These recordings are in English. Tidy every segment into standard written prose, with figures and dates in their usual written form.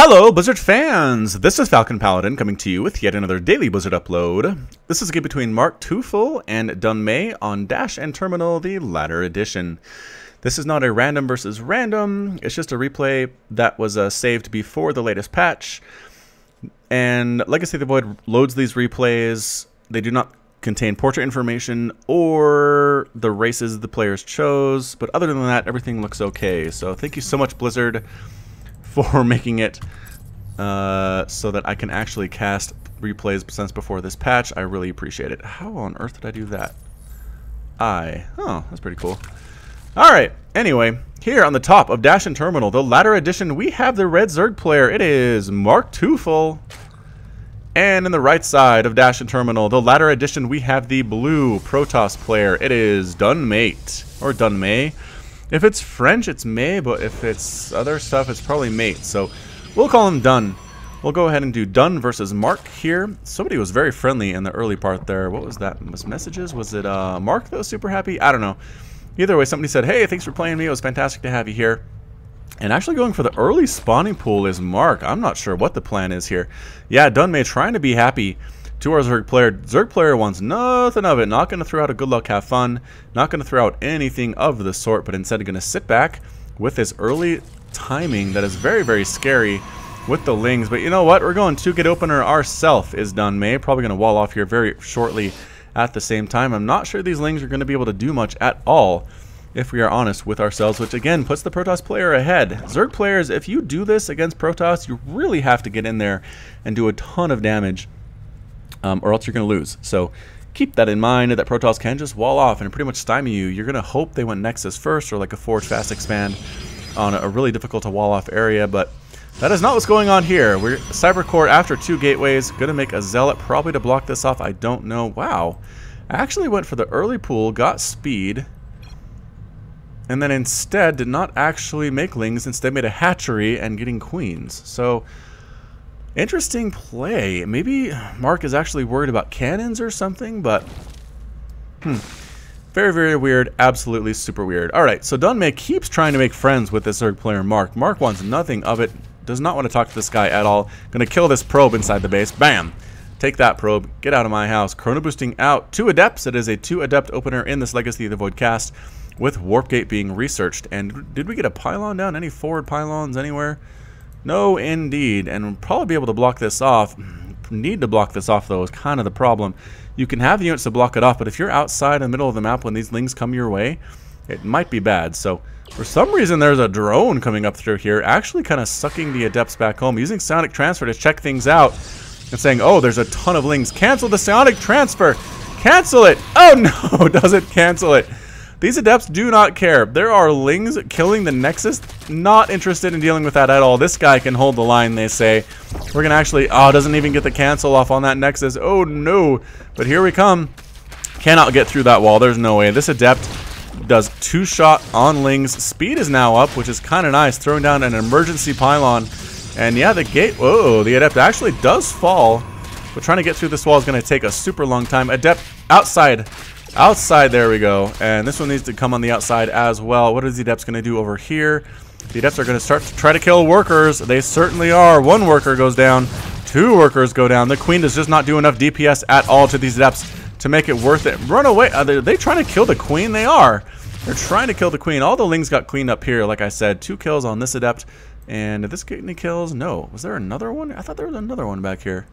Hello, Blizzard fans! This is Falcon Paladin coming to you with yet another daily Blizzard upload. This is a game between MarkTeufel and Dunmait on Dash and Terminal, the latter edition. This is not a random versus random, it's just a replay that was saved before the latest patch. And Legacy of the Void loads these replays. They do not contain portrait information or the races the players chose, but other than that, everything looks okay. So thank you so much, Blizzard, for making it so that I can actually cast replays since before this patch. I really appreciate it. How on earth did I do that? Oh, that's pretty cool. Alright, anyway, here on the top of Dash and Terminal, the latter edition, we have the red Zerg player. It is MarkTeufel. And in the right side of Dash and Terminal, the latter edition, we have the blue Protoss player. It is Dunmait, or Dunmait. If it's French, it's May, but if it's other stuff, it's probably Mate. So we'll call him Dun. We'll go ahead and do Dun versus Mark here. Somebody was very friendly in the early part there. What was that? Was messages? Was it Mark that was super happy? I don't know. Either way, somebody said, hey, thanks for playing me. It was fantastic to have you here. And actually going for the early spawning pool is Mark. I'm not sure what the plan is here. Yeah, Dunmait trying to be happy to our Zerg player. Zerg player wants nothing of it. Not going to throw out a good luck, have fun. Not going to throw out anything of the sort, but instead going to sit back with this early timing that is very, very scary with the Lings. But you know what? We're going to get opener ourself is Dunmait. Probably going to wall off here very shortly at the same time. I'm not sure these Lings are going to be able to do much at all, if we are honest with ourselves, which again puts the Protoss player ahead. Zerg players, if you do this against Protoss, you really have to get in there and do a ton of damage, or else you're going to lose. So keep that in mind, that Protoss can just wall off and pretty much stymie you. You're going to hope they went Nexus first, or like a Forge Fast Expand on a really difficult to wall off area, but that is not what's going on here. We're Cybercore after 2 gateways, going to make a Zealot probably to block this off. I don't know. Wow. I actually went for the early pool, got speed, and then instead did not actually make Lings, instead made a hatchery and getting queens. So interesting play. Maybe Mark is actually worried about cannons or something, but very, very weird. Absolutely super weird. Alright, so Dunmait keeps trying to make friends with this Zerg player Mark. Mark wants nothing of it. Does not want to talk to this guy at all. Gonna kill this probe inside the base. Bam! Take that, probe. Get out of my house. Chrono boosting out 2 adepts. It is a 2 adept opener in this Legacy of the Void cast, with Warp Gate being researched. And did we get a pylon down? Any forward pylons anywhere? No, indeed. And we'll probably be able to block this off. Need to block this off, though, is kind of the problem. You can have units to block it off, but if you're outside in the middle of the map when these Lings come your way, it might be bad. So for some reason, there's a drone coming up through here, actually kind of sucking the adepts back home, using Psionic Transfer to check things out, and saying, oh, there's a ton of Lings. Cancel the Psionic Transfer! Cancel it! Oh no, doesn't cancel it. These adepts do not care. There are Lings killing the Nexus. Not interested in dealing with that at all. This guy can hold the line, they say. We're going to actually... Oh, doesn't even get the cancel off on that Nexus. Oh, no. But here we come. Cannot get through that wall. There's no way. This adept does 2-shot on Lings. Speed is now up, which is kind of nice. Throwing down an emergency pylon. And yeah, the gate... Whoa, the adept actually does fall. But trying to get through this wall is going to take a super long time. Adept outside... Outside, there we go. And this one needs to come on the outside as well. What is the Adepts going to do over here? The Adepts are going to start to try to kill workers. They certainly are. 1 worker goes down. 2 workers go down. The Queen does just not do enough DPS at all to these Adepts to make it worth it. Run away. Are they trying to kill the Queen? They are. They're trying to kill the Queen. All the Lings got cleaned up here, like I said. 2 kills on this Adept. And did this get any kills? No. Was there another one? I thought there was another one back here.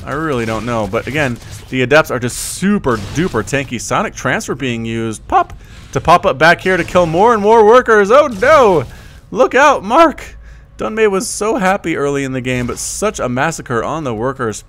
I really don't know. But again, the Adepts are just super duper tanky. Sonic Transfer being used. To pop up back here to kill more and more workers. Oh no! Look out, Mark! Dunmait was so happy early in the game, but such a massacre on the workers.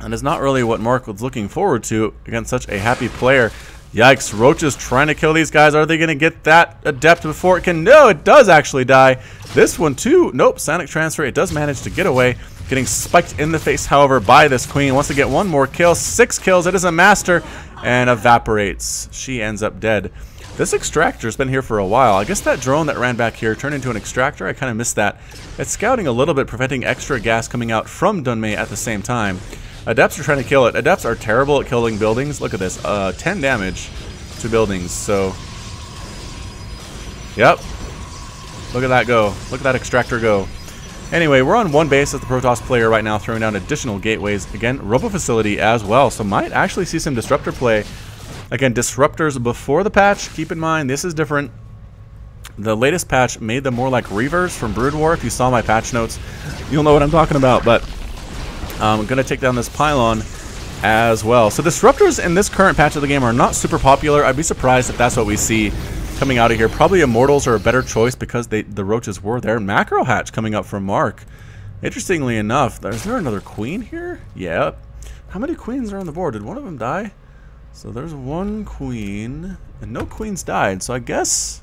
And it's not really what Mark was looking forward to against such a happy player. Yikes, Roaches trying to kill these guys. Are they going to get that Adept before it can? No, it does actually die. This one too. Nope, Sonic Transfer. It does manage to get away. Getting spiked in the face, however, by this Queen. Wants to get 1 more kill. 6 kills. It is a master. And evaporates. She ends up dead. This Extractor's been here for a while. I guess that drone that ran back here turned into an Extractor. I kind of missed that. It's scouting a little bit, preventing extra gas coming out from Dunmait at the same time. Adepts are trying to kill it. Adepts are terrible at killing buildings. Look at this. 10 damage to buildings. So, yep. Look at that go. Look at that Extractor go. Anyway, we're on one base as the Protoss player right now, throwing down additional gateways. Again, Robo Facility as well, so might actually see some Disruptor play. Again, Disruptors before the patch. Keep in mind, this is different. The latest patch made them more like Reavers from Brood War. If you saw my patch notes, you'll know what I'm talking about. But I'm going to take down this pylon as well. So Disruptors in this current patch of the game are not super popular. I'd be surprised if that's what we see coming out of here. Probably Immortals are a better choice because the roaches were there. Macro Hatch coming up from Mark. Interestingly enough, is there another queen here? Yep. How many queens are on the board? Did one of them die? So there's one queen, and no queens died. So I guess,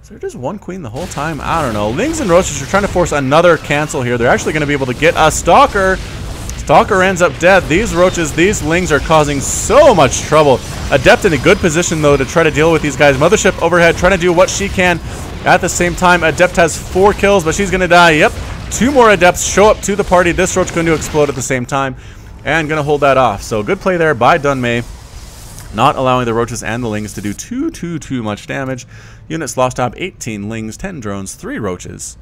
is there just one queen the whole time? I don't know. Lings and roaches are trying to force another cancel here. They're actually going to be able to get a Stalker. Stalker ends up dead. These roaches, these lings are causing so much trouble. Adept in a good position, though, to try to deal with these guys. Mothership overhead, trying to do what she can. At the same time, Adept has 4 kills, but she's going to die. Yep, 2 more Adepts show up to the party. This roach going to explode at the same time and going to hold that off. So good play there by Dunmait, not allowing the roaches and the lings to do too much damage. Units lost top 18 lings, 10 drones, 3 roaches.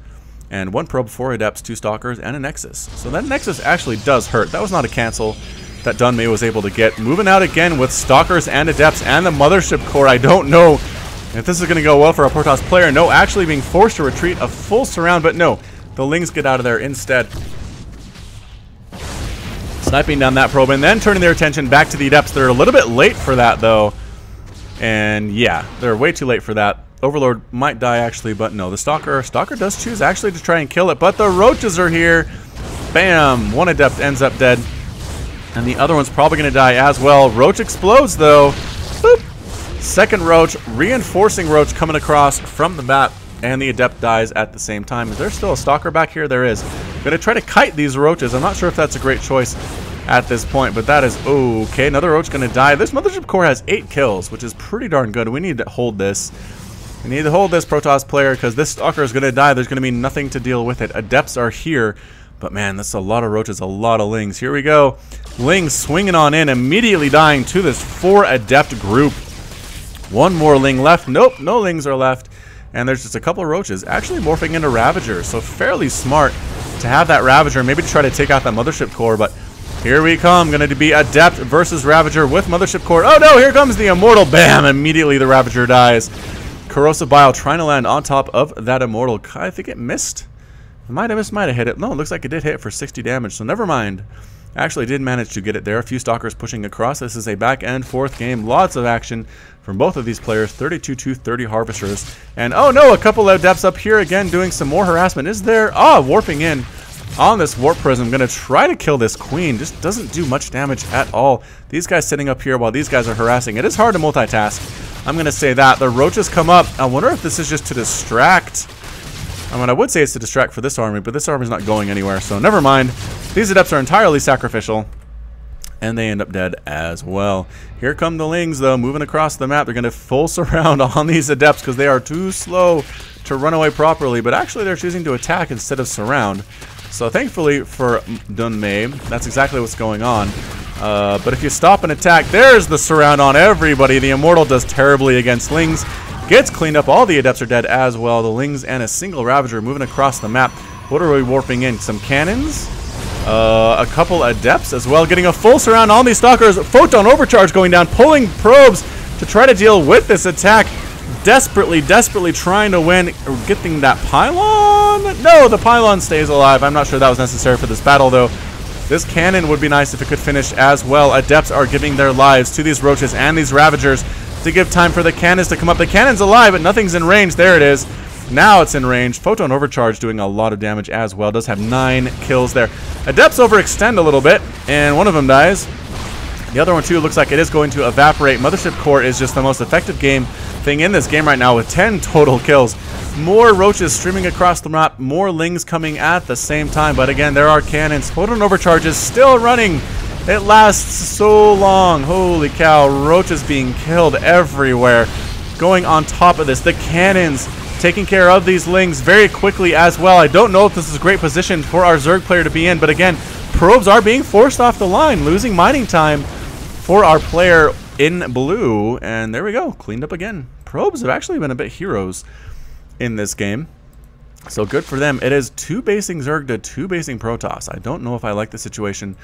And 1 probe, 4 adepts, 2 stalkers, and a nexus. So that nexus actually does hurt. That was not a cancel that Dunmait was able to get. Moving out again with stalkers and adepts and the mothership core. I don't know if this is going to go well for a Protoss player. No, actually being forced to retreat, a full surround, but no. The lings get out of there instead. Sniping down that probe and then turning their attention back to the adepts. They're a little bit late for that, though. And yeah, they're way too late for that. Overlord might die actually, but no, the Stalker does choose actually to try and kill it, but the roaches are here. Bam! 1 adept ends up dead, and the other one's probably going to die as well. Roach explodes though. Boop! Second roach, reinforcing roach coming across from the map, and the adept dies at the same time. Is there still a Stalker back here? There is. I'm going to try to kite these roaches. I'm not sure if that's a great choice at this point, but that is okay. Another roach going to die. This Mothership Core has 8 kills, which is pretty darn good. We need to hold this. We need to hold this Protoss player because this Stalker is going to die. There's going to be nothing to deal with it. Adepts are here, but man, that's a lot of roaches, a lot of lings. Here we go. Lings swinging on in, immediately dying to this 4 adept group. 1 more ling left. Nope, no lings are left. And there's just a couple of roaches actually morphing into Ravagers. So fairly smart to have that Ravager, maybe to try to take out that Mothership Core, but here we come. Going to be Adept versus Ravager with Mothership Core. Oh no, here comes the Immortal. Bam! Immediately the Ravager dies. Corrosive Bile trying to land on top of that Immortal. I think it missed. It might have hit it. No, it looks like it did hit for 60 damage, so never mind. Actually did manage to get it there. A few Stalkers pushing across. This is a back and forth game. Lots of action from both of these players. 32 30 Harvesters. And oh no, a couple of Adepts up here again doing some more harassment. Is there? Warping in on this Warp Prism. Going to try to kill this Queen. Just doesn't do much damage at all. These guys sitting up here while these guys are harassing. It is hard to multitask. I'm going to say that. The roaches come up. I wonder if this is just to distract. I mean, I would say it's to distract for this army, but this army's not going anywhere, so never mind. These adepts are entirely sacrificial, and they end up dead as well. Here come the lings, though, moving across the map. They're going to full surround on these adepts because they are too slow to run away properly, but actually they're choosing to attack instead of surround. So thankfully for Dunmait, that's exactly what's going on. But if you stop and attack, there's the surround on everybody. The Immortal does terribly against lings. Gets cleaned up. All the adepts are dead as well. The lings and a single Ravager moving across the map. What are we warping in? Some cannons. A couple adepts as well. Getting a full surround on these Stalkers. Photon overcharge going down. Pulling probes to try to deal with this attack. Desperately trying to win. Getting that pylon. No, the pylon stays alive. I'm not sure that was necessary for this battle, though. This cannon would be nice if it could finish as well. Adepts are giving their lives to these roaches and these Ravagers to give time for the cannons to come up. The cannon's alive, but nothing's in range. There it is. Now it's in range. Photon Overcharge doing a lot of damage as well. Does have 9 kills there. Adepts overextend a little bit, and one of them dies. The other one, too, looks like it is going to evaporate. Mothership Core is just the most effective thing in this game right now with 10 total kills. More roaches streaming across the map. More lings coming at the same time. But again, there are cannons. Photon Overcharge is still running. It lasts so long. Holy cow. Roaches being killed everywhere. Going on top of this. The cannons taking care of these lings very quickly as well. I don't know if this is a great position for our Zerg player to be in. But again, probes are being forced off the line. Losing mining time for our player in blue. And there we go. Cleaned up again. Probes have actually been a bit heroes in this game. So good for them. It is 2 basing Zerg to 2 basing Protoss. I don't know if I like the situation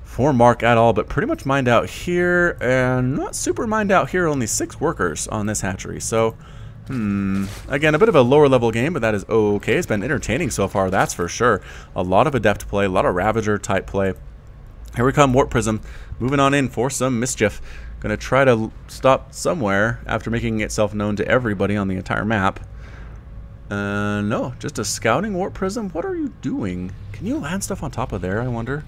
for Mark at all, but pretty much mined out here, and not super mined out here. Only 6 workers on this hatchery. So, again, a bit of a lower level game, but that is okay. It's been entertaining so far, that's for sure. A lot of Adept play, a lot of Ravager type play. Here we come, Warp Prism, moving on in for some mischief. Gonna try to stop somewhere after making itself known to everybody on the entire map. No, just a scouting Warp Prism. What are you doing? Can you land stuff on top of there, I wonder?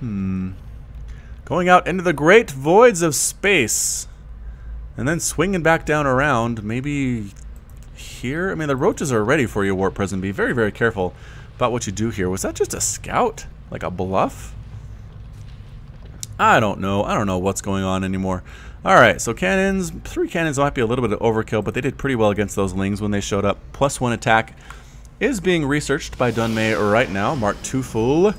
Going out into the great voids of space. And then swinging back down around. Maybe here? I mean, the roaches are ready for you, Warp Prism. Be very, very careful about what you do here. Was that just a scout? Like a bluff? I don't know. I don't know what's going on anymore. Alright, so cannons. 3 cannons might be a little bit of overkill, but they did pretty well against those lings when they showed up. +1 attack is being researched by Dunmait right now. MarkTeufel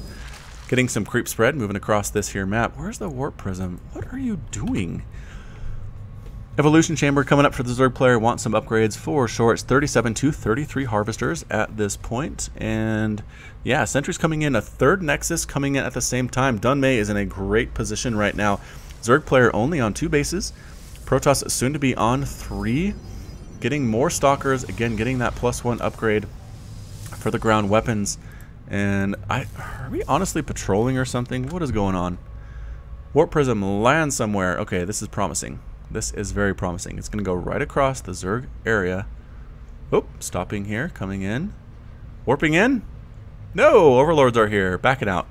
getting some creep spread, moving across this here map. Where's the Warp Prism? What are you doing? Evolution Chamber coming up for the Zerg player. Want some upgrades for sure. It's 37 to 33 harvesters at this point. And yeah, sentries coming in. A 3rd Nexus coming in at the same time. Dunmait is in a great position right now. Zerg player only on 2 bases. Protoss soon to be on 3. Getting more Stalkers. Again, getting that +1 upgrade for the ground weapons. And are we honestly patrolling or something? What is going on? Warp Prism land somewhere. Okay, this is promising. This is very promising. It's going to go right across the Zerg area. Oh, stopping here, coming in. Warping in? No, Overlords are here. Backing out.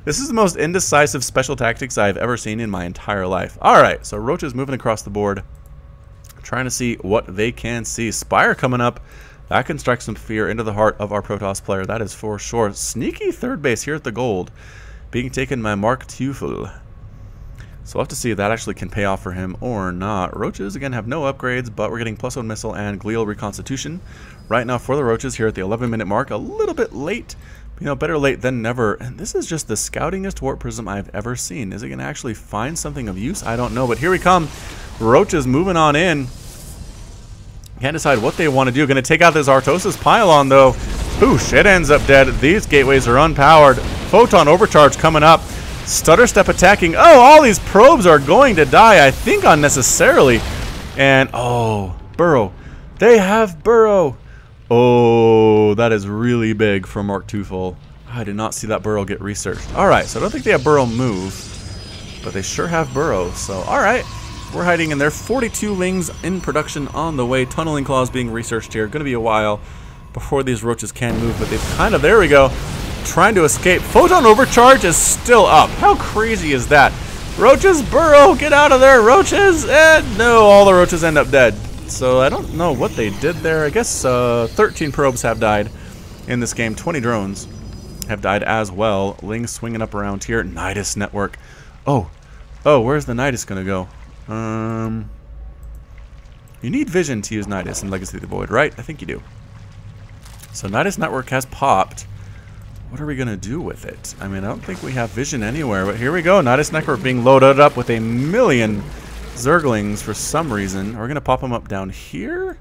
This is the most indecisive special tactics I've ever seen in my entire life. Alright, so Roaches moving across the board. Trying to see what they can see. Spire coming up. That can strike some fear into the heart of our Protoss player. That is for sure. Sneaky 3rd base here at the gold. Being taken by MarkTeufel. So we'll have to see if that actually can pay off for him or not. Roaches, again, have no upgrades, but we're getting +1 missile and glial reconstitution right now for the Roaches here at the 11-minute mark. A little bit late, you know, better late than never. And this is just the scoutingest Warp Prism I've ever seen. Is it going to actually find something of use? I don't know, but here we come. Roaches moving on in. Can't decide what they want to do. Going to take out this Artosis pylon, though. Whoosh, it ends up dead. These gateways are unpowered. Photon overcharge coming up. Stutter step attacking. Oh, all these probes are going to die, I think unnecessarily. And, oh, burrow. They have burrow. Oh, that is really big for MarkTeufel. I did not see that burrow get researched. Alright, so I don't think they have burrow move, but they sure have burrow. So, alright, we're hiding in there. 42 lings in production on the way. Tunneling claws being researched here. Going to be a while before these roaches can move, but they've kind of, there we go. Trying to escape. Photon overcharge is still up. How crazy is that? Roaches burrow, get out of there, roaches! And no, all the roaches end up dead. So I don't know what they did there. I guess 13 probes have died in this game. 20 drones have died as well. Lings swinging up around here. Nidus network. Oh, where's the Nidus gonna go? You need vision to use Nidus in Legacy of the Void, right? I think you do. So Nidus network has popped. What are we going to do with it? I mean, I don't think we have vision anywhere, but here we go. Nidus network being loaded up with a million Zerglings for some reason. Are we going to pop them up down here?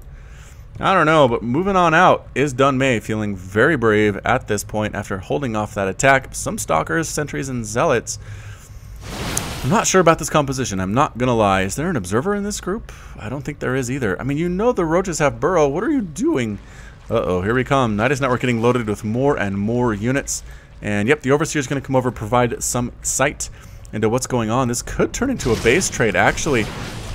I don't know, but moving on out is Dunmait, feeling very brave at this point after holding off that attack. Some Stalkers, Sentries, and Zealots. I'm not sure about this composition. I'm not going to lie. Is there an Observer in this group? I don't think there is either. I mean, you know the Roaches have burrow. What are you doing? Uh-oh, here we come. Nidus network getting loaded with more and more units. And yep, the Overseer is going to come over, provide some sight into what's going on. This could turn into a base trade, actually.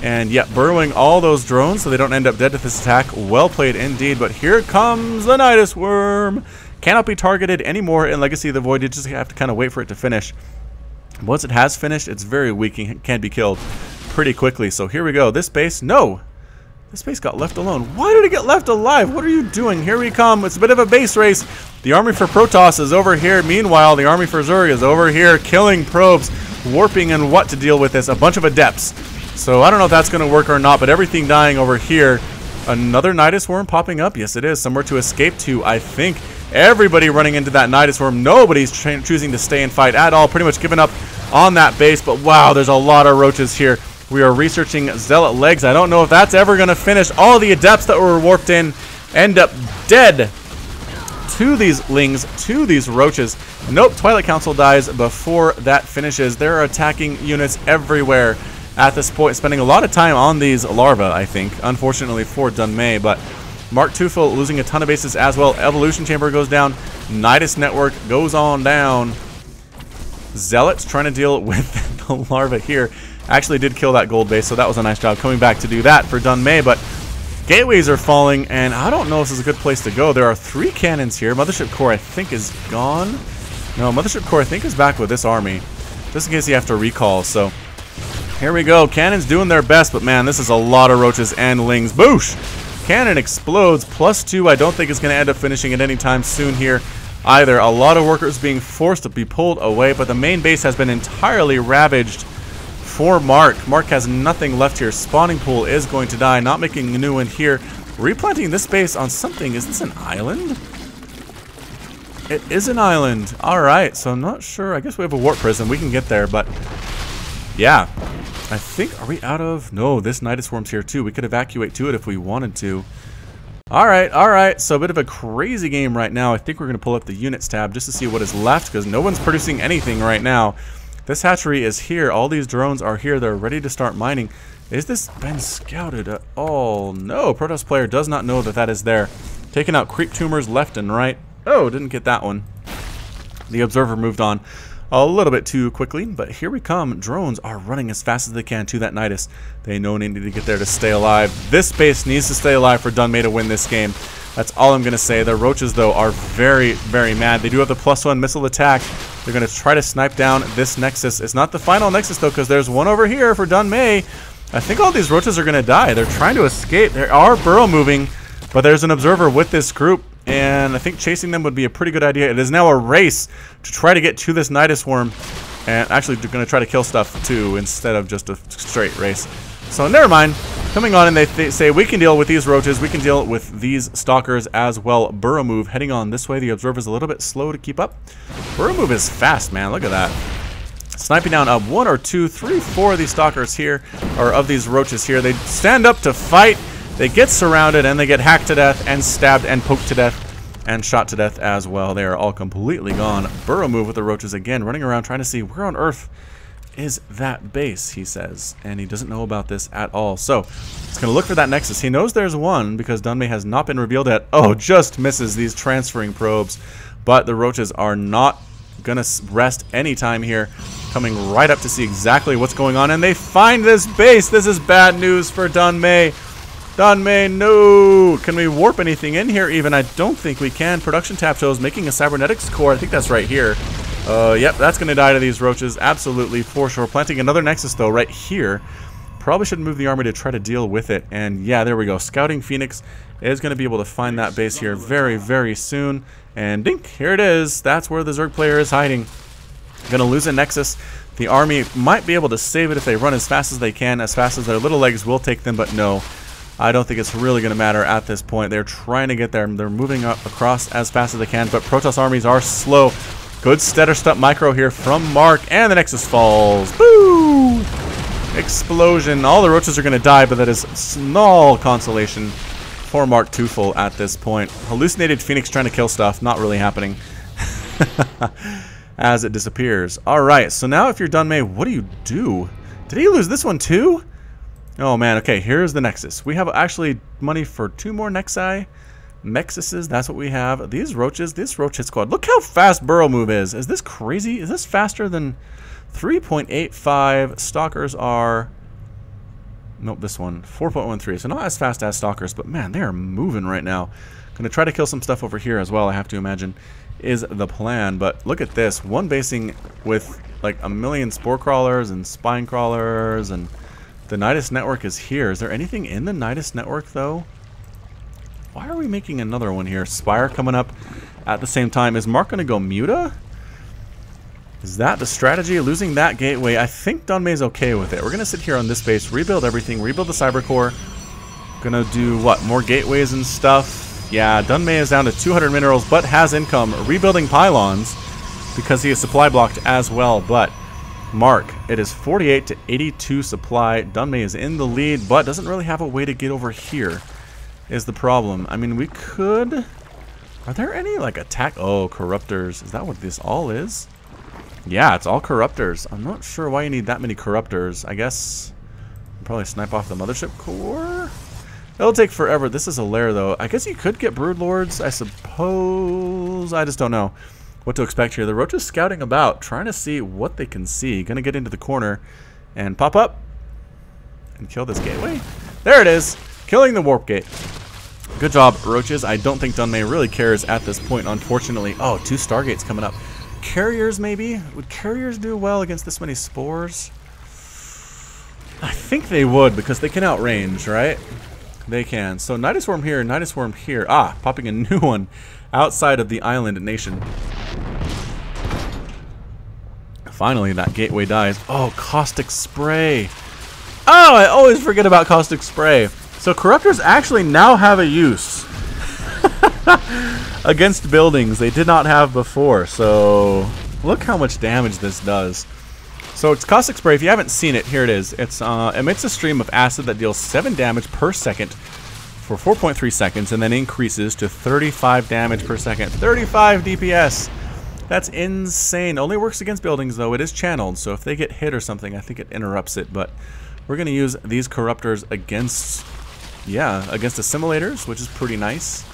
And yep, burrowing all those drones so they don't end up dead to this attack. Well played indeed, but here comes the Nidus Worm. Cannot be targeted anymore in Legacy of the Void. You just have to kind of wait for it to finish. Once it has finished, it's very weak and can be killed pretty quickly. So here we go. This base, no! This base got left alone. Why did it get left alive? What are you doing? Here we come. It's a bit of a base race. The army for Protoss is over here. Meanwhile, the army for Zerg is over here killing probes, warping and what to deal with this. A bunch of adepts. So I don't know if that's going to work or not, but everything dying over here. Another Nidus Worm popping up. Yes, it is. Somewhere to escape to, I think. Everybody running into that Nidus Worm. Nobody's choosing to stay and fight at all. Pretty much giving up on that base. But wow, there's a lot of roaches here. We are researching Zealot legs. I don't know if that's ever going to finish. All the adepts that were warped in end up dead to these lings, to these roaches. Nope, Twilight Council dies before that finishes. There are attacking units everywhere at this point, spending a lot of time on these larvae, I think, unfortunately for Dunmait, but MarkTeufel losing a ton of bases as well. Evolution Chamber goes down. Nidus Network goes on down. Zealots trying to deal with the larva here. Actually did kill that gold base, so that was a nice job coming back to do that for Dunmait, but gateways are falling, and I don't know if this is a good place to go. There are 3 cannons here. Mothership Core, I think, is gone. No, Mothership Core, I think, is back with this army, just in case you have to recall. So here we go. Cannons doing their best, but man, this is a lot of roaches and lings. Boosh! Cannon explodes. +2. I don't think it's going to end up finishing it anytime soon here either. A lot of workers being forced to be pulled away, but the main base has been entirely ravaged for Mark. Mark has nothing left here. Spawning pool is going to die. Not making a new one here. Replanting this base on something. Is this an island? It is an island. Alright, so I'm not sure. I guess we have a warp prison. We can get there, but yeah. I think, are we out of? No, this Nidus Swarm's here too. We could evacuate to it if we wanted to. Alright, so a bit of a crazy game right now. I think we're going to pull up the units tab just to see what is left, because no one's producing anything right now. This hatchery is here. All these drones are here. They're ready to start mining. Is this been scouted at all? No, Protoss player does not know that that is there. Taking out creep tumors left and right. Oh, didn't get that one. The observer moved on a little bit too quickly, but here we come. Drones are running as fast as they can to that Nidus. They know they need to get there to stay alive. This base needs to stay alive for Dunmait to win this game. That's all I'm going to say. The roaches, though, are very, very mad. They do have the +1 missile attack. They're going to try to snipe down this Nexus. It's not the final Nexus, though, because there's one over here for Dunmait. I think all these roaches are going to die. They're trying to escape. They are burrow moving, but there's an observer with this group, and I think chasing them would be a pretty good idea. It is now a race to try to get to this Nidus Swarm, and actually they're going to try to kill stuff, too, instead of just a straight race. So never mind. Coming on, and they say we can deal with these roaches. We can deal with these stalkers as well. Burrow move heading on this way. The observer's a little bit slow to keep up. Burrow move is fast, man. Look at that. Sniping down 1 or 2, 3, 4 of these stalkers here, or of these roaches here. They stand up to fight. They get surrounded, and they get hacked to death, and stabbed, and poked to death, and shot to death as well. They are all completely gone. Burrow move with the roaches again, running around trying to see where on earth is that base, he says, and he doesn't know about this at all. So he's going to look for that Nexus. He knows there's one because Dunmait has not been revealed yet. Oh, just misses these transferring probes, but the roaches are not going to rest anytime here, coming right up to see exactly what's going on, and they find this base. This is bad news for Dunmait. Dunmait, no! Can we warp anything in here even? I don't think we can. Production tab shows making a cybernetics core. I think that's right here. Yep, that's going to die to these roaches. Absolutely, for sure. Planting another Nexus, though, right here. Probably should move the army to try to deal with it. And yeah, there we go. Scouting Phoenix is going to be able to find that base here very, very soon. And dink, here it is. That's where the Zerg player is hiding. Going to lose a Nexus. The army might be able to save it if they run as fast as they can, as fast as their little legs will take them, but no. I don't think it's really going to matter at this point. They're trying to get there. They're moving up across as fast as they can, but Protoss armies are slow. Good Stetter Step micro here from Mark, and the Nexus falls. Boo! Explosion. All the roaches are going to die, but that is small consolation for MarkTeufel at this point. Hallucinated Phoenix trying to kill stuff. Not really happening. As it disappears. Alright, so now if you're Dunmait, what do? Did he lose this one too? Oh man, okay, here's the Nexus. We have actually money for 2 more Nexuses. That's what we have. These roaches, this roach hit squad. Look how fast burrow move is. Is this crazy? Is this faster than 3.85? Stalkers are... Nope, this one. 4.13. So not as fast as stalkers, but man, they are moving right now. Gonna try to kill some stuff over here as well, I have to imagine, is the plan. But look at this. One basing with like 1 million spore crawlers and spine crawlers, and the Nidus network is here. Is there anything in the Nidus network, though? Why are we making another one here? Spire coming up at the same time. Is Mark going to go Muta? Is that the strategy? Losing that gateway. I think Dunmait's okay with it. We're going to sit here on this base, rebuild everything, rebuild the cyber core. Going to do, what, more gateways and stuff? Yeah, Dunmait is down to 200 minerals, but has income. Rebuilding pylons because he is supply blocked as well, but Mark, it is 48 to 82 supply. Dunmait is in the lead, but doesn't really have a way to get over here. is the problem. I mean, we could... Are there any, like, attack... Oh, corruptors. Is that what this all is? Yeah, it's all corruptors. I'm not sure why you need that many corruptors. I guess... Probably snipe off the mothership core? It'll take forever. This is a lair, though. I guess you could get broodlords, I suppose. I just don't know what to expect here. The roach is scouting about, trying to see what they can see. Gonna get into the corner and pop up and kill this gateway. There it is! Killing the warp gate. Good job, roaches. I don't think Dunmait really cares at this point, unfortunately. Oh, 2 stargates coming up. Carriers, maybe? Would carriers do well against this many spores? I think they would, because they can outrange, right? They can. So Nidus Worm here, Nidus Worm here. Ah, popping a new one outside of the island nation. Finally, that gateway dies. Oh, caustic spray. Oh, I always forget about caustic spray. So corruptors actually now have a use against buildings they did not have before. So look how much damage this does. So it's caustic spray. If you haven't seen it, here it is. It's emits a stream of acid that deals 7 damage per second for 4.3 seconds and then increases to 35 damage per second. 35 DPS. That's insane. Only works against buildings, though. It is channeled, so if they get hit or something, I think it interrupts it. But we're going to use these corruptors against, against assimilators, which is pretty nice.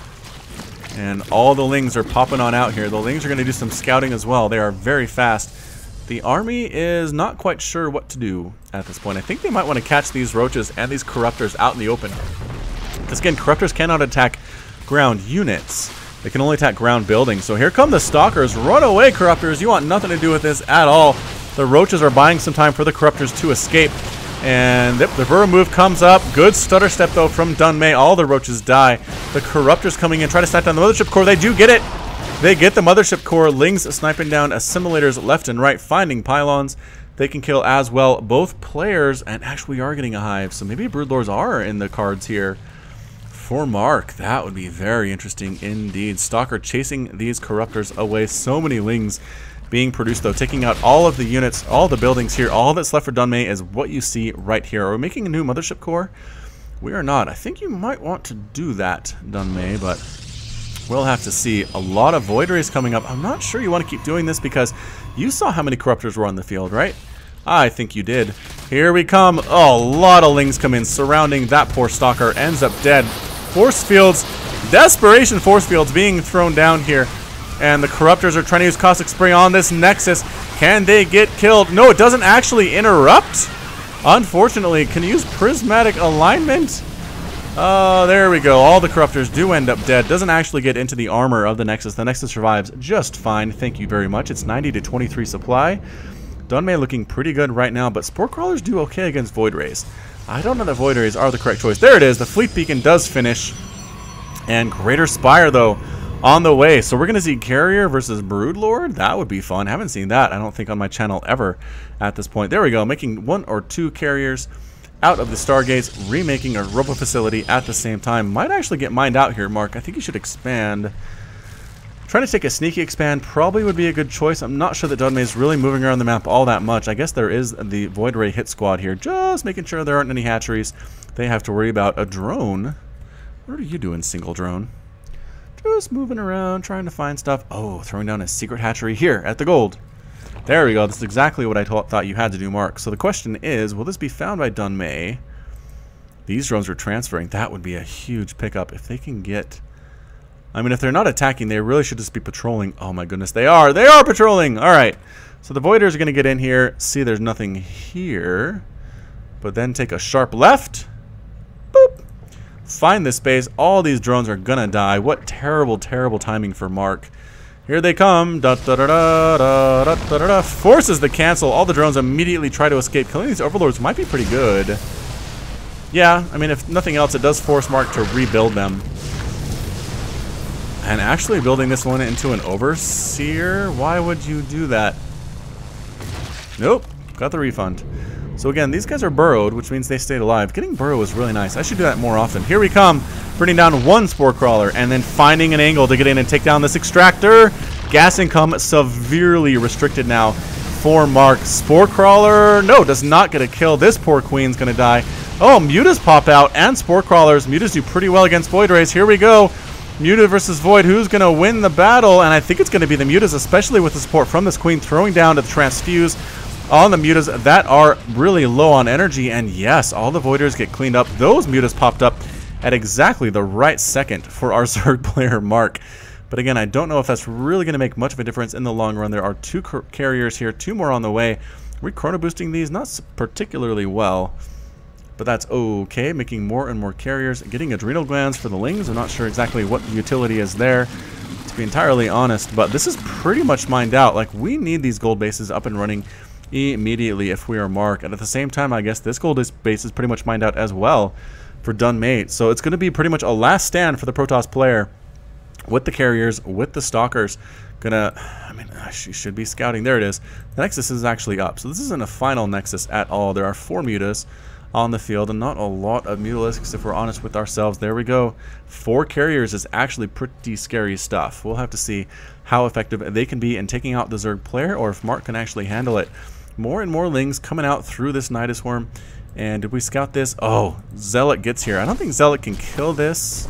And all the lings are popping on out here. The lings are going to do some scouting as well. They are very fast. The army is not quite sure what to do at this point. I think they might want to catch these roaches and these corruptors out in the open. Because again, corruptors cannot attack ground units. They can only attack ground buildings. So here come the stalkers. Run away, corruptors. You want nothing to do with this at all. The roaches are buying some time for the corruptors to escape. And the Burrow move comes up. Good stutter step, though, from Dunmait. All the roaches die. The corruptors coming in, try to snipe down the mothership core. They do get it. They get the mothership core. Lings sniping down assimilators left and right, finding pylons. They can kill as well both players. And actually, we are getting a hive. So maybe broodlords are in the cards here. For Mark, that would be very interesting indeed. Stalker chasing these corruptors away. So many lings being produced, though, taking out all of the units, all the buildings here. All that's left for Dunmait is what you see right here. Are we making a new mothership core? We are not. I think you might want to do that, Dunmait, but we'll have to see. A lot of void rays coming up. I'm not sure you want to keep doing this because you saw how many corruptors were on the field, right? I think you did. Here we come. Oh, a lot of lings come in surrounding that poor stalker. Ends up dead. Force fields, desperation force fields being thrown down here. And the corruptors are trying to use caustic spray on this nexus. Can they get killed? No, it doesn't actually interrupt. Unfortunately, can you use prismatic alignment? Oh, there we go. All the corruptors do end up dead. Doesn't actually get into the armor of the nexus. The nexus survives just fine. Thank you very much. It's 90 to 23 supply. Dunmait looking pretty good right now, but spore crawlers do okay against void rays. I don't know that void rays are the correct choice. There it is. The fleet beacon does finish. And Greater Spire, though, on the way. So we're going to see Carrier versus Broodlord. That would be fun. I haven't seen that, I don't think, on my channel ever at this point. There we go. Making 1 or 2 carriers out of the Stargates. Remaking a robo facility at the same time. Might actually get mined out here, Mark. I think you should expand. Trying to take a sneaky expand probably would be a good choice. I'm not sure that Dunmait is really moving around the map all that much. I guess there is the Void Ray hit squad here. Just making sure there aren't any hatcheries. They have to worry about a drone. What are you doing, single drone? Just moving around, trying to find stuff. Oh, throwing down a secret hatchery here at the gold. There we go. This is exactly what I thought you had to do, Mark. So the question is, will this be found by Dunmait? These drones are transferring. That would be a huge pickup if they can get... I mean, if they're not attacking, they really should just be patrolling. Oh my goodness, they are! They are patrolling! Alright, so the Voiders are going to get in here, see there's nothing here, but then take a sharp left. Boop! Find this space. All these drones are going to die. What terrible, terrible timing for Mark. Here they come. Da, da, da, da, da, da, da, da. Forces the cancel. All the drones immediately try to escape. Killing these overlords might be pretty good. Yeah, I mean, if nothing else, it does force Mark to rebuild them. And actually building this one into an overseer? Why would you do that? Nope. Got the refund. So again, these guys are burrowed, which means they stayed alive. Getting burrow is really nice. I should do that more often. Here we come. Bringing down 1 spore crawler and then finding an angle to get in and take down this extractor. Gas income severely restricted now for Mark. Spore crawler, no, does not get a kill. This poor queen's going to die. Oh, mutas pop out and spore crawlers. Mutas do pretty well against void rays. Here we go. Muta versus Void. Who's going to win the battle? And I think it's going to be the Mutas, especially with the support from this Queen throwing down to the Transfuse on the Mutas that are really low on energy. And yes, all the Voiders get cleaned up. Those Mutas popped up at exactly the right second for our Zerg player, Mark. But again, I don't know if that's really going to make much of a difference in the long run. There are 2 carriers here, 2 more on the way. We're chrono boosting these, not particularly well. But that's okay, making more and more carriers, getting adrenal glands for the Lings. I'm not sure exactly what the utility is there, to be entirely honest, but this is pretty much mined out. Like, we need these gold bases up and running immediately if we are Mark. And at the same time, I guess this gold base is pretty much mined out as well for Dunmait. So it's going to be pretty much a last stand for the Protoss player with the carriers, with the stalkers. She should be scouting. There it is. The Nexus is actually up. So this isn't a final Nexus at all. There are 4 mutas on the field and not a lot of mutalisks if we're honest with ourselves. There we go. 4 carriers is actually pretty scary stuff. We'll have to see how effective they can be in taking out the Zerg player, or if Mark can actually handle it. More and more Lings coming out through this Nidus Worm. And did we scout this? Oh, Zealot gets here. I don't think Zealot can kill this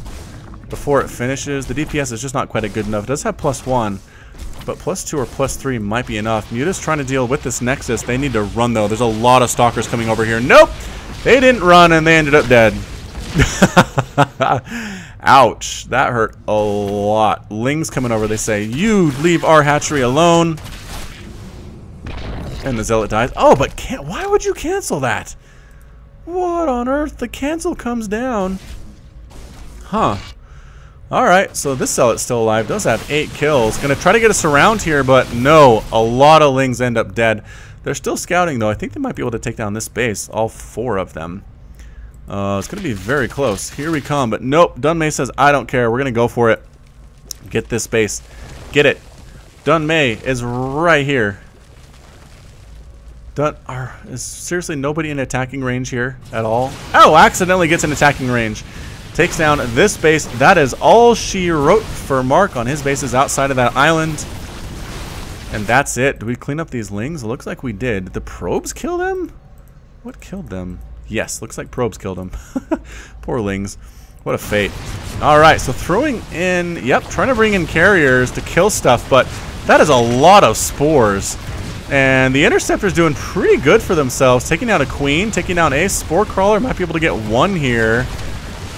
before it finishes. The DPS is just not quite good enough. It does have +1, but +2 or +3 might be enough. Mutas trying to deal with this Nexus. They need to run though. There's a lot of stalkers coming over here. Nope! They didn't run and they ended up dead. Ouch. That hurt a lot. Lings coming over. They say, you leave our hatchery alone. And the Zealot dies. Oh, but why would you cancel that? What on earth? The cancel comes down. Huh. Alright, so this Zealot's still alive. Does have 8 kills. Gonna try to get us around here, but no. A lot of Lings end up dead. They're still scouting, though. I think they might be able to take down this base. All 4 of them. It's going to be very close. Here we come. But nope. Dunmait says, I don't care. We're going to go for it. Get this base. Get it. Dunmait is right here. Is seriously nobody in attacking range here at all? Oh, accidentally gets in attacking range. Takes down this base. That is all she wrote for Mark on his bases outside of that island. And that's it. Did we clean up these Lings? It looks like we did. Did the probes kill them? What killed them? Yes, looks like probes killed them. Poor Lings. What a fate. Alright, so throwing in... Yep, trying to bring in carriers to kill stuff, but that is a lot of spores. And the Interceptor's doing pretty good for themselves. Taking out a Queen, taking down a Spore Crawler. Might be able to get 1 here.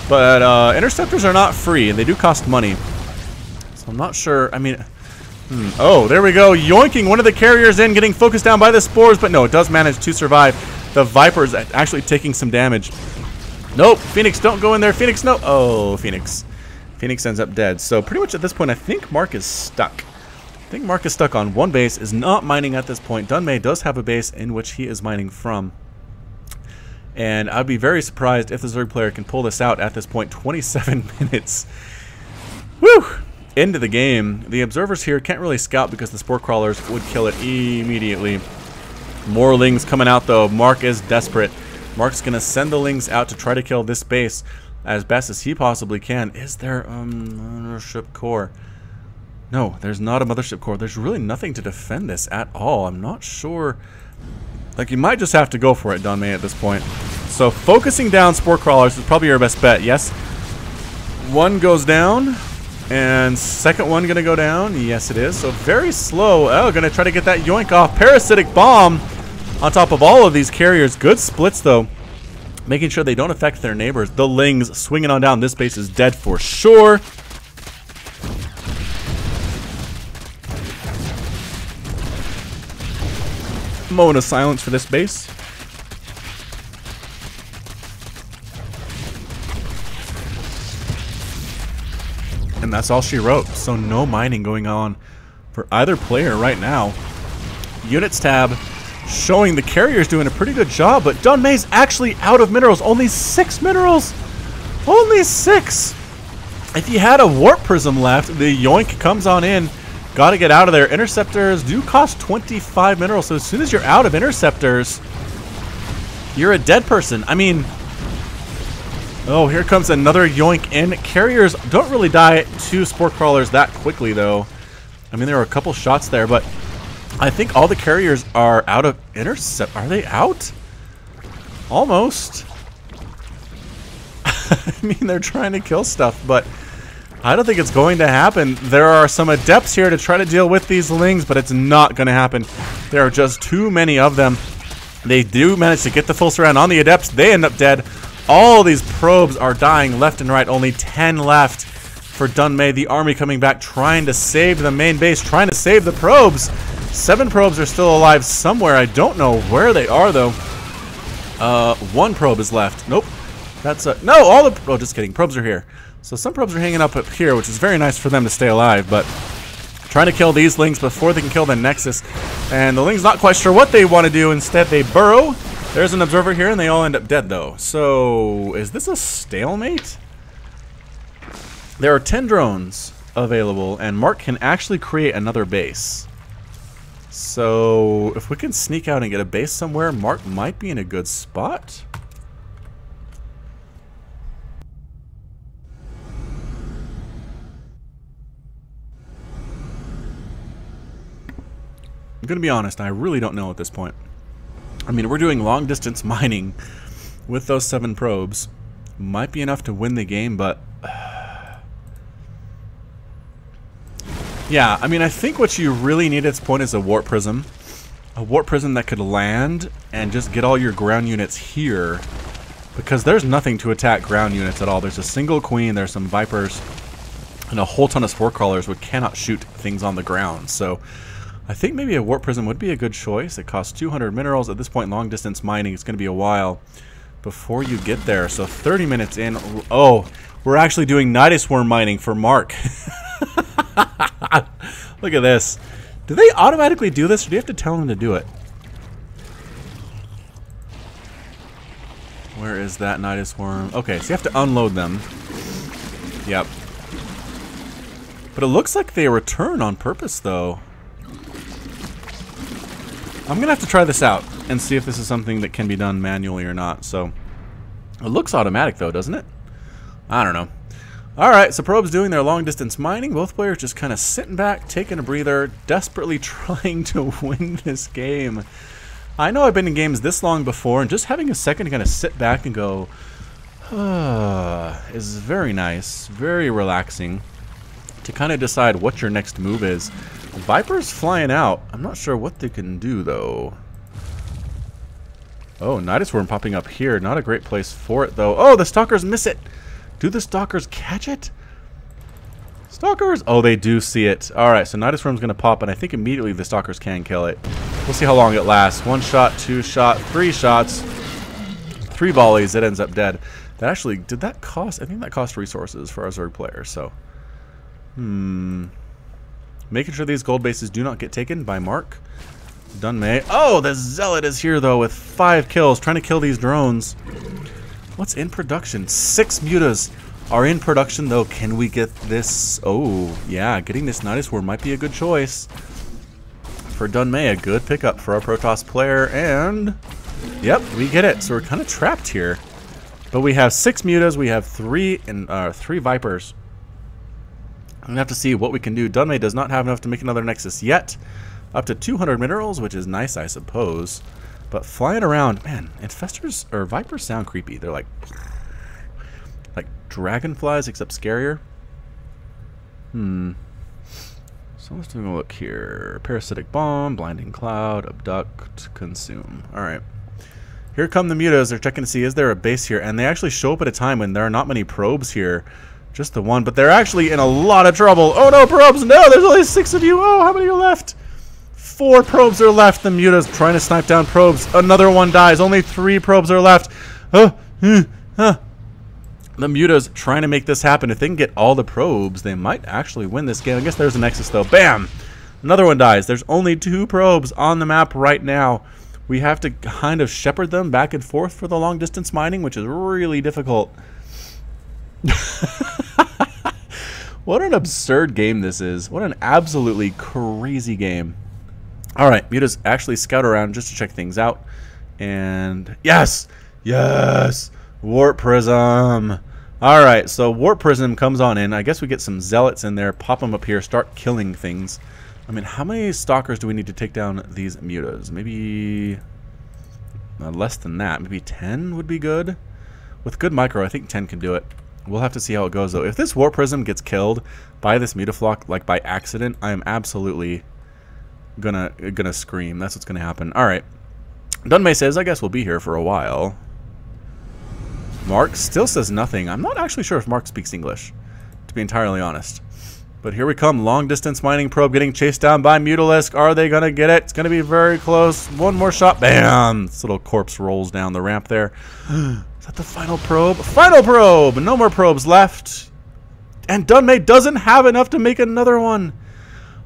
But Interceptors are not free. They do cost money. So I'm not sure... I mean... Oh, there we go. Yoinking one of the carriers in, getting focused down by the spores, but no, it does manage to survive. The Viper's actually taking some damage. Nope, Phoenix, don't go in there. Phoenix, no. Oh, Phoenix. Phoenix ends up dead. So pretty much at this point, I think Mark is stuck. I think Mark is stuck on 1 base, is not mining at this point. Dunmait does have a base in which he is mining from. And I'd be very surprised if the Zerg player can pull this out at this point. 27 minutes. Woo! Into the game. The observers here can't really scout because the Spore Crawlers would kill it immediately. More Lings coming out though. Mark is desperate. Mark's gonna send the Lings out to try to kill this base as best as he possibly can. Is there mothership core? No, there's not a mothership core. There's really nothing to defend this at all. I'm not sure. Like, you might just have to go for it, Dunmait, at this point. So focusing down Spore Crawlers is probably your best bet. Yes. 1 goes down. And second one gonna go down. Yes, it is. So very slow. Oh, gonna try to get that yoink off. Parasitic bomb on top of all of these carriers. Good splits, though. Making sure they don't affect their neighbors. The Lings swinging on down. This base is dead for sure. Moment of silence for this base. And that's all she wrote, so no mining going on for either player right now. Units tab showing the carriers doing a pretty good job, but Dunmait's actually out of minerals. Only 6 minerals! Only 6! If you had a Warp Prism left, the yoink comes on in. Gotta get out of there. Interceptors do cost 25 minerals, so as soon as you're out of Interceptors, you're a dead person. I mean... Oh, here comes another yoink in. Carriers don't really die to Spore Crawlers that quickly, though. I mean, there were a couple shots there, but I think all the carriers are out of intercept. Are they out? Almost. I mean, they're trying to kill stuff, but I don't think it's going to happen. There are some adepts here to try to deal with these lings, but it's not going to happen. There are just too many of them. They do manage to get the full surround on the adepts. They end up dead. All these probes are dying left and right. Only 10 left for Dunmait. The army coming back, trying to save the main base, trying to save the probes. 7 probes are still alive somewhere. I don't know where they are, though. 1 probe is left. Nope. That's a... No, all the... Oh, just kidding. Probes are here. So some probes are hanging up here, which is very nice for them to stay alive, but trying to kill these lings before they can kill the Nexus. And the ling's not quite sure what they want to do. Instead, they burrow. There's an observer here, and they all end up dead, though. So, is this a stalemate? There are 10 drones available, and Mark can actually create another base. So, if we can sneak out and get a base somewhere, Mark might be in a good spot. I'm going to be honest, I really don't know at this point. I mean, we're doing long distance mining with those 7 probes. Might be enough to win the game, but... yeah, I mean, I think what you really need at this point is a warp prism. A warp prism that could land and just get all your ground units here. Because there's nothing to attack ground units at all. There's a single queen, there's some vipers, and a whole ton of spore crawlers which cannot shoot things on the ground. So... I think maybe a warp prism would be a good choice. It costs 200 minerals. At this point, long distance mining, it's going to be a while before you get there. So 30 minutes in. Oh, we're actually doing Nidus Worm mining for Mark. Look at this. Do they automatically do this, or do you have to tell them to do it? Where is that Nidus Worm? Okay, so you have to unload them. Yep. But it looks like they return on purpose, though. I'm going to have to try this out and see if this is something that can be done manually or not. So, it looks automatic though, doesn't it? I don't know. Alright, so Probe's doing their long distance mining. Both players just kind of sitting back, taking a breather, desperately trying to win this game. I know I've been in games this long before, and just having a second to kind of sit back and go, is very nice, very relaxing to kind of decide what your next move is. Viper's flying out. I'm not sure what they can do, though. Oh, Nidus Worm popping up here. Not a great place for it, though. Oh, the Stalkers miss it. Do the Stalkers catch it? Stalkers! Oh, they do see it. Alright, so Nidus Worm's going to pop, and I think immediately the Stalkers can kill it. We'll see how long it lasts. 1 shot, 2 shot, 3 shots. 3 volleys. It ends up dead. That actually... Did that cost... I think that cost resources for our Zerg player, so... Making sure these gold bases do not get taken by Mark. Dunmait. Oh, the Zealot is here, though, with 5 kills, trying to kill these drones. What's in production? 6 mutas are in production, though. Can we get this? Oh, yeah, getting this Nidus Worm might be a good choice. For Dunmait, a good pickup for our Protoss player, and... Yep, we get it. So we're kind of trapped here. But we have 6 mutas, we have 3 vipers. I'm going to have to see what we can do. Dunmait does not have enough to make another Nexus yet. Up to 200 minerals, which is nice, I suppose. But flying around, man, infestors or vipers sound creepy. They're like dragonflies, except scarier. So let's take a look here. Parasitic Bomb, Blinding Cloud, Abduct, Consume. Alright. Here come the mutas. They're checking to see, is there a base here? And they actually show up at a time when there are not many probes here. Just the 1, but they're actually in a lot of trouble. Oh no, probes! No, there's only 6 of you. Oh, how many are left? 4 probes are left. The muta's trying to snipe down probes. Another 1 dies. Only 3 probes are left. The muta's trying to make this happen. If they can get all the probes, they might actually win this game. I guess there's a Nexus, though. Bam! Another 1 dies. There's only 2 probes on the map right now. We have to kind of shepherd them back and forth for the long distance mining, which is really difficult. What an absurd game this is. What an absolutely crazy game. Alright, mutas actually scout around just to check things out. And yes! Yes! Warp Prism! Alright, so Warp Prism comes on in. I guess we get some Zealots in there, pop them up here, start killing things. I mean, how many Stalkers do we need to take down these mutas? Maybe less than that. Maybe 10 would be good. With good micro, I think 10 can do it. We'll have to see how it goes, though. If this Warp Prism gets killed by this Mutaflok, like by accident, I am absolutely gonna scream. That's what's gonna happen. All right. Dunmait says, I guess we'll be here for a while. Mark still says nothing. I'm not actually sure if Mark speaks English, to be entirely honest. But here we come. Long-distance mining probe getting chased down by Mutalisk. Are they going to get it? It's going to be very close. One more shot. Bam! This little corpse rolls down the ramp there. Is that the final probe? Final probe! No more probes left. And Dunmait doesn't have enough to make another one.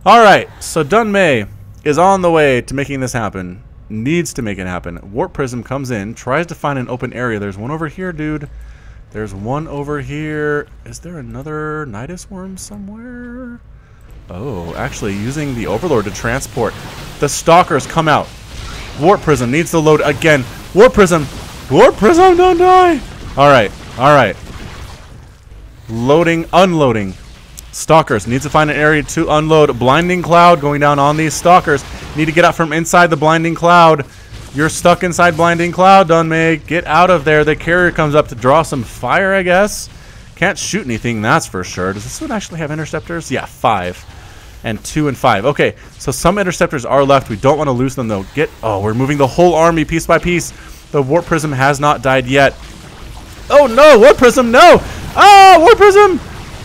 Alright, so Dunmait is on the way to making this happen. Needs to make it happen. Warp Prism comes in, tries to find an open area. There's one over here, dude. There's one over here. Is there another Nidus worm somewhere? Oh, actually using the Overlord to transport. The Stalkers come out. Warp Prism needs to load again. Warp Prism. Warp Prism, don't die. Alright, alright. Loading, unloading. Stalkers needs to find an area to unload. Blinding Cloud going down on these Stalkers. Need to get out from inside the Blinding Cloud. You're stuck inside Blinding Cloud, Dunmait. Get out of there. The carrier comes up to draw some fire, I guess. Can't shoot anything, that's for sure. Does this one actually have interceptors? Yeah, 5. And 2 and 5. Okay, so some interceptors are left. We don't want to lose them, though. Oh, we're moving the whole army piece by piece. The Warp Prism has not died yet. Oh, no! Warp Prism, no! Oh, Warp Prism!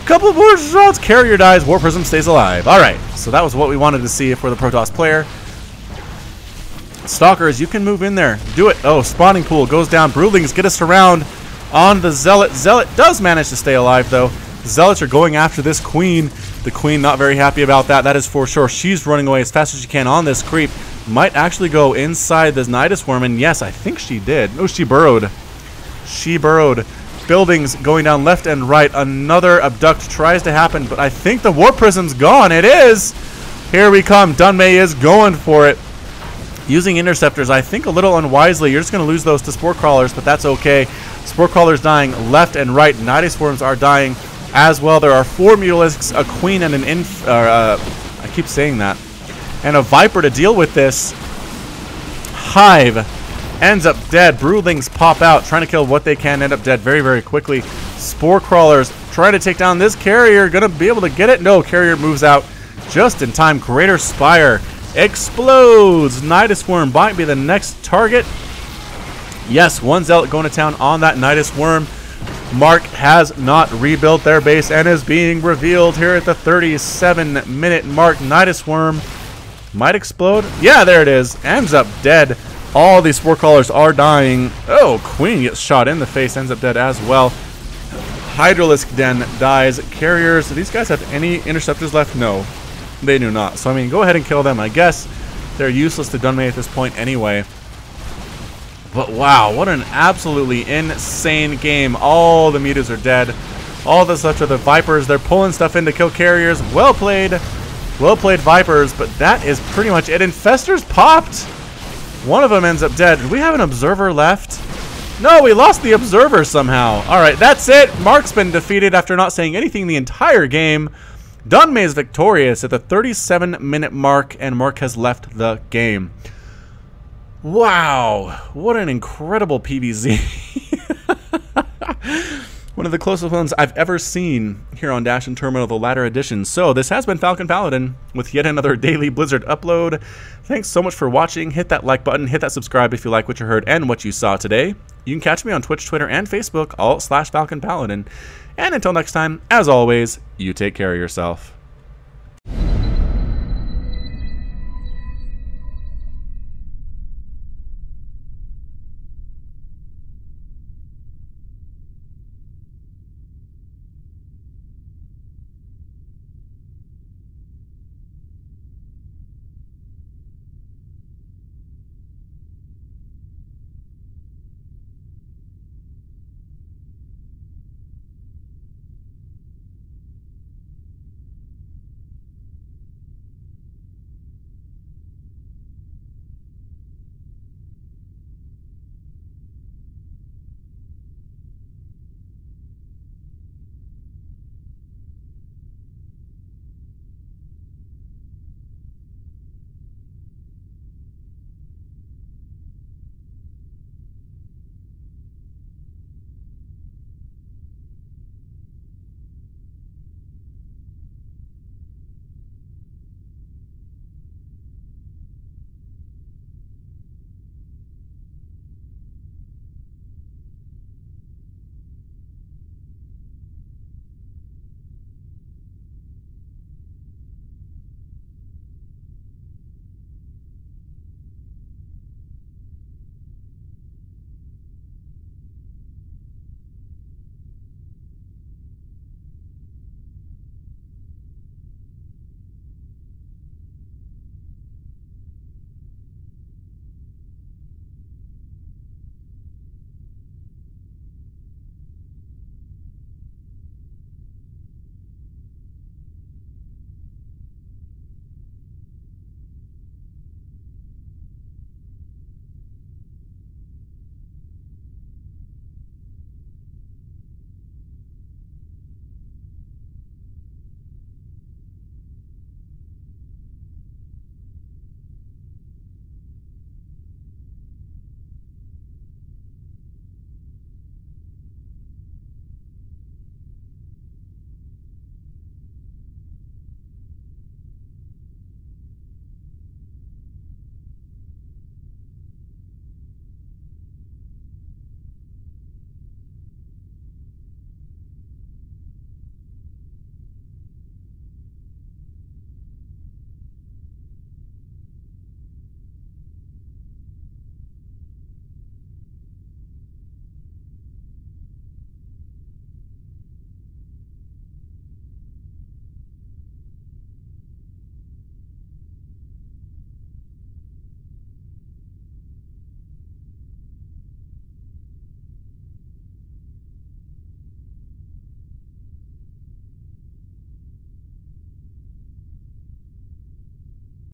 Couple more shots. Carrier dies. Warp Prism stays alive. Alright, so that was what we wanted to see if we're the Protoss player. Stalkers, you can move in there. Do it. Oh, spawning pool goes down. Broodlings get us around on the Zealot. Zealot does manage to stay alive, though. The Zealots are going after this Queen. The Queen not very happy about that. That is for sure. She's running away as fast as she can on this creep. Might actually go inside this Nidus worm, and yes, I think she did. Oh, she burrowed. She burrowed. Buildings going down left and right. Another abduct tries to happen, but I think the Warp Prism's gone. It is. Here we come. Dunmait is going for it. Using interceptors, I think a little unwisely. You're just going to lose those to Spore Crawlers, but that's okay. Spore Crawlers dying left and right. Nidus Worms are dying as well. There are 4 Mutalisks, a Queen, and an I keep saying that. And a Viper to deal with this. Hive ends up dead. Broodlings pop out, trying to kill what they can, end up dead very, very quickly. Spore Crawlers trying to take down this carrier. Going to be able to get it? No, carrier moves out just in time. Greater Spire explodes. Nidus Worm might be the next target. Yes, one Zealot going to town on that Nidus Worm. Mark has not rebuilt their base and is being revealed here at the 37-minute mark. Nidus Worm might explode. Yeah, there it is. Ends up dead. All these Spore Crawlers are dying. Oh, Queen gets shot in the face, ends up dead as well. Hydralisk Den dies. Carriers, do these guys have any interceptors left? No. They do not. So, I mean, go ahead and kill them. I guess they're useless to Dunmait at this point anyway. But, wow, what an absolutely insane game. All the mutas are dead. All the such are the Vipers. They're pulling stuff in to kill carriers. Well played. Well played, Vipers. But that is pretty much it. Infestors popped. One of them ends up dead. Do we have an Observer left? No, we lost the Observer somehow. All right, that's it. Mark's been defeated after not saying anything the entire game. Dunmait is victorious at the 37-minute mark, and Mark has left the game. Wow, what an incredible PvZ. One of the closest ones I've ever seen here on Dash and Terminal, the latter edition. So this has been Falcon Paladin with yet another daily Blizzard upload. Thanks so much for watching. Hit that like button, hit that subscribe if you like what you heard and what you saw today. You can catch me on Twitch, Twitter, and Facebook, all /Falcon Paladin. And until next time, as always, you take care of yourself.